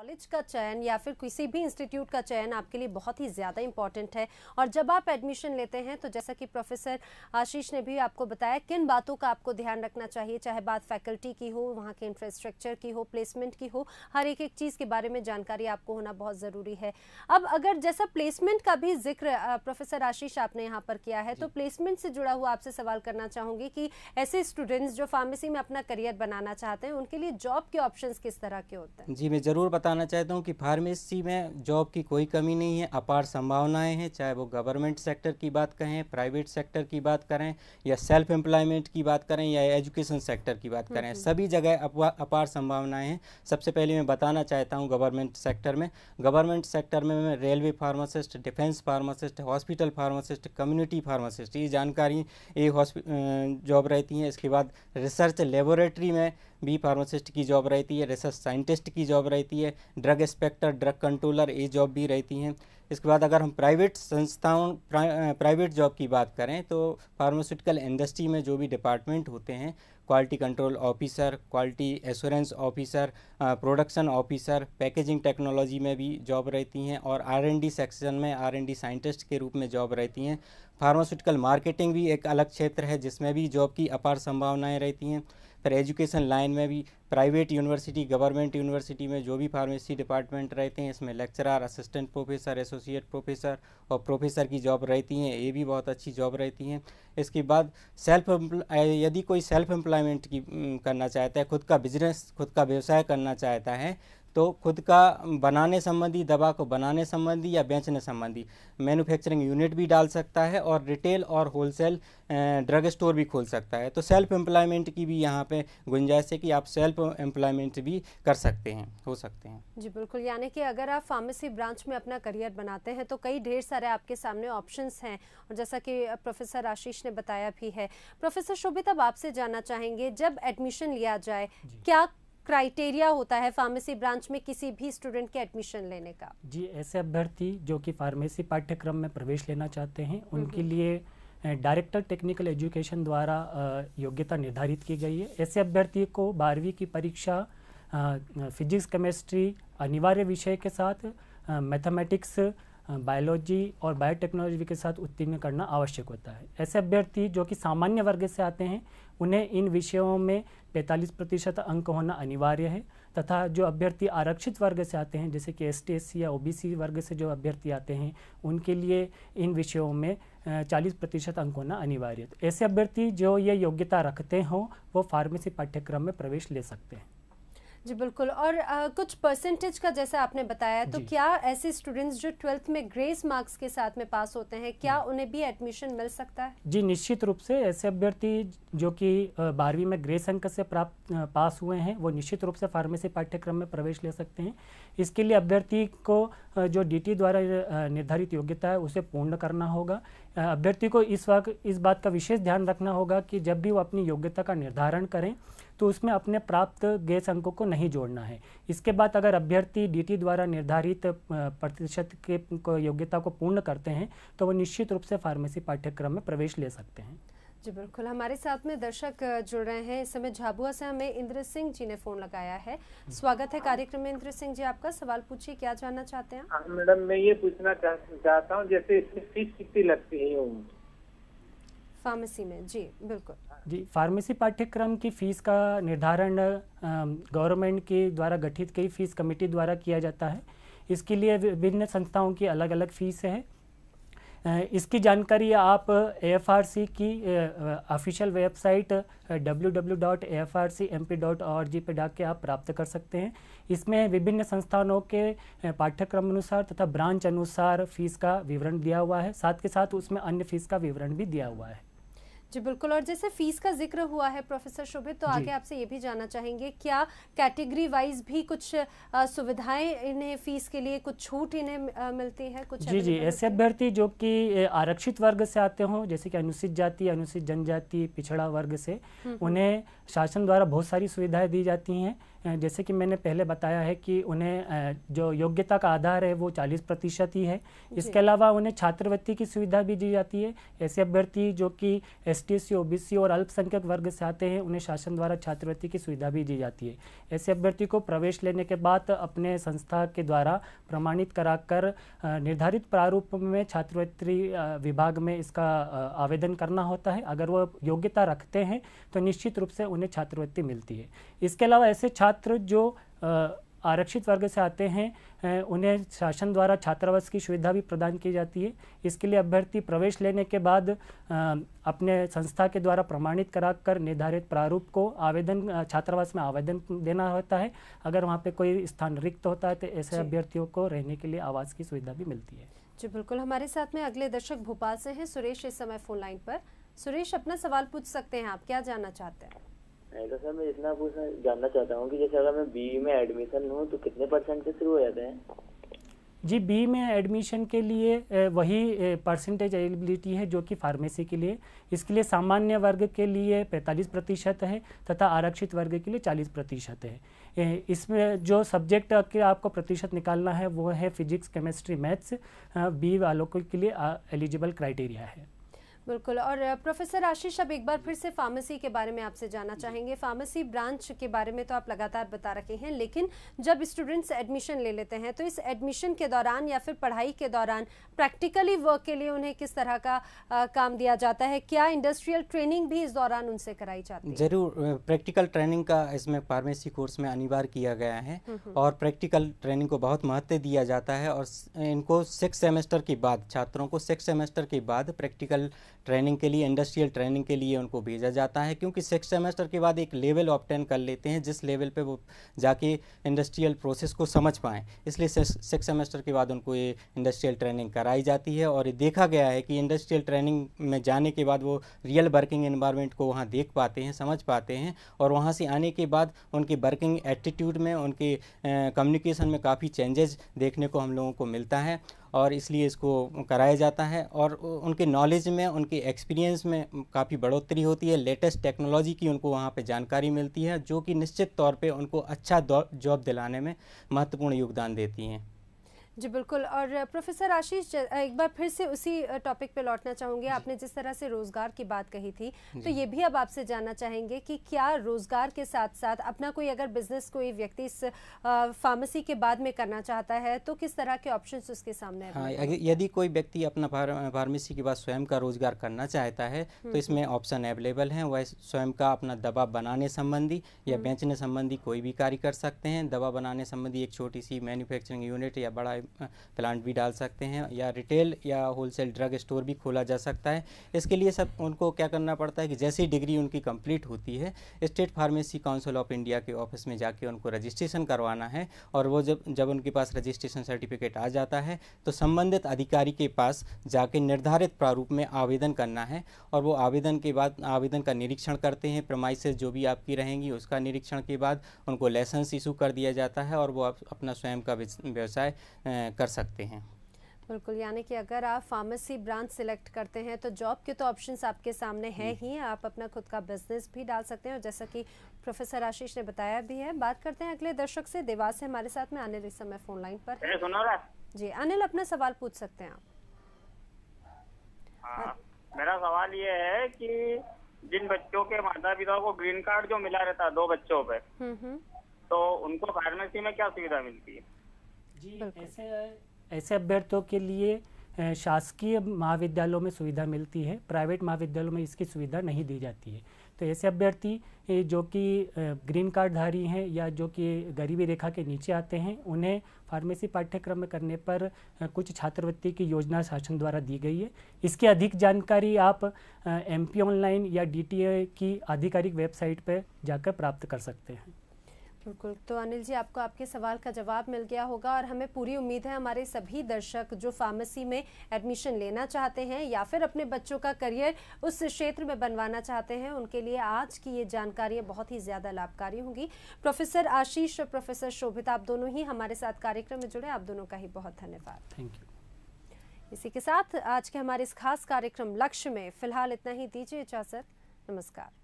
College का चयन या फिर किसी भी इंस्टीट्यूट का चयन आपके लिए बहुत ही ज़्यादा इम्पॉर्टेंट है। और जब आप एडमिशन लेते हैं तो जैसा कि प्रोफेसर आशीष ने भी आपको बताया किन बातों का आपको ध्यान रखना चाहिए, चाहे बात फैकल्टी की हो, वहाँ के इंफ्रास्ट्रक्चर की हो, प्लेसमेंट की हो, हर एक चीज़ के बारे में जानकारी आपको होना बहुत ज़रूरी है। अब अगर जैसा प्लेसमेंट का भी जिक्र प्रोफेसर आशीष आपने यहाँ पर किया है, तो प्लेसमेंट से जुड़ा हुआ आपसे सवाल करना चाहूँगी कि ऐसे स्टूडेंट्स जो फार्मेसी में अपना करियर बनाना चाहते हैं उनके लिए जॉब के ऑप्शंस किस तरह के होते हैं? जी, मैं ज़रूर बताना चाहता हूँ कि फार्मेसी में जॉब की कोई कमी नहीं है, अपार संभावनाएं हैं, चाहे वो गवर्नमेंट सेक्टर की बात करें, प्राइवेट सेक्टर की बात करें या सेल्फ एम्प्लॉयमेंट की बात करें या एजुकेशन सेक्टर की बात करें, सभी जगह अपार संभावनाएं हैं। सबसे पहले मैं बताना चाहता हूँ गवर्नमेंट सेक्टर में मैं railway pharmacist, defence pharmacist, hospital pharmacist, community pharmacist, ये जानकारी जॉब रहती हैं। इसके बाद रिसर्च लेबोरेटरी में भी फार्मासिस्ट की जॉब रहती है, रिसर्च साइंटिस्ट की जॉब रहती है, ड्रग इंस्पेक्टर, ड्रग कंट्रोलर, ये जॉब भी रहती हैं। इसके बाद अगर हम प्राइवेट जॉब की बात करें तो फार्मास्यूटिकल इंडस्ट्री में जो भी डिपार्टमेंट होते हैं, quality control officer, quality assurance officer, production officer, packaging technology में भी जॉब रहती हैं और R&D सेक्शन में R&D साइंटिस्ट के रूप में जॉब रहती हैं। फार्मास्यूटिकल मार्केटिंग भी एक अलग क्षेत्र है जिसमें भी जॉब की अपार संभावनाएं रहती हैं। फिर एजुकेशन लाइन में भी प्राइवेट यूनिवर्सिटी, गवर्नमेंट यूनिवर्सिटी में जो भी फार्मेसी डिपार्टमेंट रहते हैं, इसमें lecturer, assistant professor, associate professor और प्रोफेसर की जॉब रहती हैं, ये भी बहुत अच्छी जॉब रहती हैं। इसके बाद यदि कोई सेल्फ एम्प्लॉयमेंट की करना चाहता है, खुद का बिजनेस, खुद का व्यवसाय करना चाहता है, तो खुद का बनाने संबंधी, दवा को बनाने संबंधी या बेचने संबंधी मैन्युफैक्चरिंग यूनिट भी डाल सकता है और रिटेल और होलसेल ड्रग स्टोर भी खोल सकता है। तो सेल्फ एम्प्लॉयमेंट की भी यहाँ पे गुंजाइश है कि आप सेल्फ एम्प्लॉयमेंट भी कर सकते हैं, हो सकते हैं। जी बिल्कुल, यानी कि अगर आप फार्मेसी ब्रांच में अपना करियर बनाते हैं तो कई ढेर सारे आपके सामने ऑप्शंस हैं और जैसा कि प्रोफेसर आशीष ने बताया भी है। प्रोफेसर शोभित, अब आपसे जानना चाहेंगे, जब एडमिशन लिया जाए क्या क्राइटेरिया होता है फार्मेसी ब्रांच में किसी भी स्टूडेंट के एडमिशन लेने का? जी, ऐसे अभ्यर्थी जो कि फार्मेसी पाठ्यक्रम में प्रवेश लेना चाहते हैं उनके लिए डायरेक्टर टेक्निकल एजुकेशन द्वारा योग्यता निर्धारित की गई है। ऐसे अभ्यर्थी को 12वीं की परीक्षा फिजिक्स, केमिस्ट्री अनिवार्य विषय के साथ, मैथमेटिक्स, बायोलॉजी और बायोटेक्नोलॉजी के साथ उत्तीर्ण करना आवश्यक होता है। ऐसे अभ्यर्थी जो कि सामान्य वर्ग से आते हैं उन्हें इन विषयों में 45% अंक होना अनिवार्य है, तथा जो अभ्यर्थी आरक्षित वर्ग से आते हैं जैसे कि ST, SC या OBC वर्ग से जो अभ्यर्थी आते हैं उनके लिए इन विषयों में 40% अंक होना अनिवार्य है। ऐसे अभ्यर्थी जो ये योग्यता रखते हों वो फार्मेसी पाठ्यक्रम में प्रवेश ले सकते हैं। जी बिल्कुल, और कुछ परसेंटेज का जैसे आपने बताया, तो क्या ऐसे स्टूडेंट्स जो 12th में ग्रेस मार्क्स के साथ में पास होते हैं, क्या उन्हें भी एडमिशन मिल सकता है? जी निश्चित रूप से ऐसे अभ्यर्थी जो कि 12वीं में ग्रेस अंक से पास हुए हैं वो निश्चित रूप से फार्मेसी पाठ्यक्रम में प्रवेश ले सकते हैं। इसके लिए अभ्यर्थी को जो DT द्वारा निर्धारित योग्यता है उसे पूर्ण करना होगा। अभ्यर्थी को इस बात का विशेष ध्यान रखना होगा कि जब भी वो अपनी योग्यता का निर्धारण करें तो उसमें अपने प्राप्त ग्रेस अंकों को नहीं जोड़ना है। इसके बाद अगर अभ्यर्थी DT द्वारा निर्धारित प्रतिशत के योग्यता को पूर्ण करते हैं तो वो निश्चित रूप से फार्मेसी पाठ्यक्रम में प्रवेश ले सकते हैं। जी बिल्कुल, हमारे साथ में दर्शक जुड़ रहे हैं। इस समय झाबुआ से हमें इंद्र सिंह जी ने फोन लगाया है। स्वागत है कार्यक्रम में इंद्र सिंह जी, आपका सवाल पूछिए, क्या जानना चाहते हैं? मैडम, मैं ये पूछना चाहता हूँ जैसे इसमें फीस कितनी लगती है फार्मेसी में? जी बिल्कुल। जी, फार्मेसी पाठ्यक्रम की फ़ीस का निर्धारण गवर्नमेंट के द्वारा गठित कई फ़ीस कमेटी द्वारा किया जाता है। इसके लिए विभिन्न संस्थाओं की अलग अलग फ़ीस है। इसकी जानकारी आप AFRC की ऑफिशियल वेबसाइट www.afrcmp.org पे जाके आप प्राप्त कर सकते हैं। इसमें विभिन्न संस्थानों के पाठ्यक्रम अनुसार तथा ब्रांच अनुसार फ़ीस का विवरण दिया हुआ है, साथ के साथ उसमें अन्य फ़ीस का विवरण भी दिया हुआ है। जी बिल्कुल, और जैसे फीस का जिक्र हुआ है प्रोफेसर शोभित, तो आगे आपसे ये भी जानना चाहेंगे, क्या कैटेगरी वाइज भी कुछ सुविधाएं इन्हें फीस के लिए, कुछ छूट इन्हें मिलती है कुछ? जी, ऐसे अभ्यर्थी जो कि आरक्षित वर्ग से आते हों जैसे कि अनुसूचित जाति, अनुसूचित जनजाति, पिछड़ा वर्ग से, उन्हें शासन द्वारा बहुत सारी सुविधाएं दी जाती हैं। जैसे कि मैंने पहले बताया है कि उन्हें जो योग्यता का आधार है वो 40% ही है। इसके अलावा उन्हें छात्रवृत्ति की सुविधा भी दी जाती है। ऐसे अभ्यर्थी जो कि ST/SC, OBC और अल्पसंख्यक वर्ग से आते हैं उन्हें शासन द्वारा छात्रवृत्ति की सुविधा भी दी जाती है। ऐसे अभ्यर्थी को प्रवेश लेने के बाद अपने संस्था के द्वारा प्रमाणित कराकर निर्धारित प्रारूप में छात्रवृत्ति विभाग में इसका आवेदन करना होता है। अगर वो योग्यता रखते हैं तो निश्चित रूप से उन्हें छात्रवृत्ति मिलती है। इसके अलावा ऐसे छात्र जो आरक्षित वर्ग से आते हैं उन्हें शासन द्वारा छात्रावास की सुविधा भी प्रदान की जाती है। इसके लिए अभ्यर्थी प्रवेश लेने के बाद अपने संस्था के द्वारा प्रमाणित कराकर निर्धारित प्रारूप को छात्रावास में आवेदन देना होता है। अगर वहाँ पे कोई स्थान रिक्त होता है तो ऐसे अभ्यर्थियों को रहने के लिए आवास की सुविधा भी मिलती है। जी बिल्कुल, हमारे साथ में अगले दर्शक भोपाल से हैं सुरेश इस समय फोन लाइन पर। सुरेश, अपना सवाल पूछ सकते हैं, आप क्या जानना चाहते हैं? तो सर मैं इतना जानना चाहता हूँ कि जैसे अगर मैं BE में एडमिशन लूँ तो कितने % से शुरू हो जाते हैं? जी, BE में एडमिशन के लिए वही परसेंटेज एलिजिबिलिटी है जो कि फार्मेसी के लिए। इसके लिए सामान्य वर्ग के लिए 45% है तथा आरक्षित वर्ग के लिए 40% है। इसमें जो सब्जेक्ट के आपको प्रतिशत निकालना है वो है फिजिक्स, केमिस्ट्री, मैथ्स। BE वालों के लिए एलिजिबल क्राइटेरिया है। बिल्कुल। और प्रोफेसर आशीष, अब एक बार फिर से फार्मेसी के बारे में आपसे जानना चाहेंगे। फार्मेसी ब्रांच के बारे में तो आप लगातार बता रखे हैं, लेकिन जब स्टूडेंट्स एडमिशन ले लेते हैं तो इस एडमिशन के दौरान या फिर पढ़ाई के दौरान प्रैक्टिकली वर्क के लिए उन्हें किस तरह का काम दिया जाता है? क्या इंडस्ट्रियल ट्रेनिंग भी इस दौरान उनसे कराई जाती है? जरूर, प्रैक्टिकल ट्रेनिंग का इसमें फार्मेसी कोर्स में अनिवार्य किया गया है और प्रैक्टिकल ट्रेनिंग को बहुत महत्व दिया जाता है। और इनको 6 सेमेस्टर के बाद, छात्रों को 6 सेमेस्टर के बाद प्रैक्टिकल ट्रेनिंग के लिए, इंडस्ट्रियल ट्रेनिंग के लिए उनको भेजा जाता है, क्योंकि 6 सेमेस्टर के बाद एक लेवल ऑब्टेन कर लेते हैं जिस लेवल पे वो जाके इंडस्ट्रियल प्रोसेस को समझ पाएँ। इसलिए 6 सेमेस्टर के बाद उनको ये इंडस्ट्रियल ट्रेनिंग कराई जाती है। और ये देखा गया है कि इंडस्ट्रियल ट्रेनिंग में जाने के बाद वो रियल वर्किंग एनवायरनमेंट को वहाँ देख पाते हैं, समझ पाते हैं, और वहाँ से आने के बाद उनके वर्किंग एटीट्यूड में, उनके कम्युनिकेशन में काफ़ी चेंजेस देखने को हम लोगों को मिलता है। और इसलिए इसको कराया जाता है और उनके नॉलेज में, उनके एक्सपीरियंस में काफ़ी बढ़ोतरी होती है। लेटेस्ट टेक्नोलॉजी की उनको वहाँ पे जानकारी मिलती है जो कि निश्चित तौर पे उनको अच्छा जॉब दिलाने में महत्वपूर्ण योगदान देती हैं। जी बिल्कुल। और प्रोफेसर आशीष, एक बार फिर से उसी टॉपिक पे लौटना चाहूँगी। आपने जिस तरह से रोज़गार की बात कही थी, तो ये भी अब आपसे जानना चाहेंगे कि क्या रोज़गार के साथ साथ अपना कोई अगर बिजनेस कोई व्यक्ति इस फार्मेसी के बाद में करना चाहता है तो किस तरह के ऑप्शंस उसके सामने हैं? हाँ, यदि कोई व्यक्ति अपना फार्मेसी के बाद स्वयं का रोजगार करना चाहता है तो इसमें ऑप्शन अवेलेबल हैं। वह स्वयं का अपना दवा बनाने संबंधी या बेचने संबंधी कोई भी कार्य कर सकते हैं। दवा बनाने संबंधी एक छोटी सी मैन्युफैक्चरिंग यूनिट या बड़ा प्लांट भी डाल सकते हैं, या रिटेल या होलसेल ड्रग स्टोर भी खोला जा सकता है। इसके लिए सब उनको क्या करना पड़ता है कि जैसी डिग्री उनकी कंप्लीट होती है, state pharmacy council of India के ऑफिस में जाके उनको रजिस्ट्रेशन करवाना है। और वो जब उनके पास रजिस्ट्रेशन सर्टिफिकेट आ जाता है तो संबंधित अधिकारी के पास जाके निर्धारित प्रारूप में आवेदन करना है। और वो आवेदन के बाद आवेदन का निरीक्षण करते हैं, प्रेमाइसेस जो भी आपकी रहेंगी उसका निरीक्षण के बाद उनको लाइसेंस इशू कर दिया जाता है और वो अपना स्वयं का व्यवसाय कर सकते हैं। बिल्कुल, यानी कि अगर आप फार्मेसी ब्रांच सिलेक्ट करते हैं तो जॉब के तो ऑप्शंस आपके सामने है ही, आप अपना खुद का बिजनेस भी डाल सकते हैं। और जैसा कि प्रोफेसर आशीष ने बताया भी है। बात करते हैं अगले दर्शक से। देवास से हमारे साथ में अनिल इस समय फोन लाइन पर है। जी अनिल, अपना सवाल पूछ सकते हैं आप। हाँ, मेरा सवाल ये है कि जिन बच्चों के माता पिता को ग्रीन कार्ड जो मिला रहता है 2 बच्चों पे, तो उनको फार्मेसी में क्या सुविधा मिलती है? जी, ऐसे अभ्यर्थियों के लिए शासकीय महाविद्यालयों में सुविधा मिलती है, प्राइवेट महाविद्यालयों में इसकी सुविधा नहीं दी जाती है। तो ऐसे अभ्यर्थी जो कि ग्रीन कार्ड धारी हैं या जो कि गरीबी रेखा के नीचे आते हैं, उन्हें फार्मेसी पाठ्यक्रम में करने पर कुछ छात्रवृत्ति की योजना शासन द्वारा दी गई है। इसकी अधिक जानकारी आप MP ऑनलाइन या DTA की आधिकारिक वेबसाइट पर जाकर प्राप्त कर सकते हैं। बिल्कुल। तो अनिल जी, आपको आपके सवाल का जवाब मिल गया होगा और हमें पूरी उम्मीद है हमारे सभी दर्शक जो फार्मेसी में एडमिशन लेना चाहते हैं या फिर अपने बच्चों का करियर उस क्षेत्र में बनवाना चाहते हैं, उनके लिए आज की ये जानकारियाँ बहुत ही ज़्यादा लाभकारी होंगी। प्रोफेसर आशीष और प्रोफेसर शोभिता, आप दोनों ही हमारे साथ कार्यक्रम में जुड़े, आप दोनों का ही बहुत धन्यवाद। Thank you. इसी के साथ आज के हमारे इस खास कार्यक्रम लक्ष्य में फिलहाल इतना ही। दीजिए इजाज़त। नमस्कार।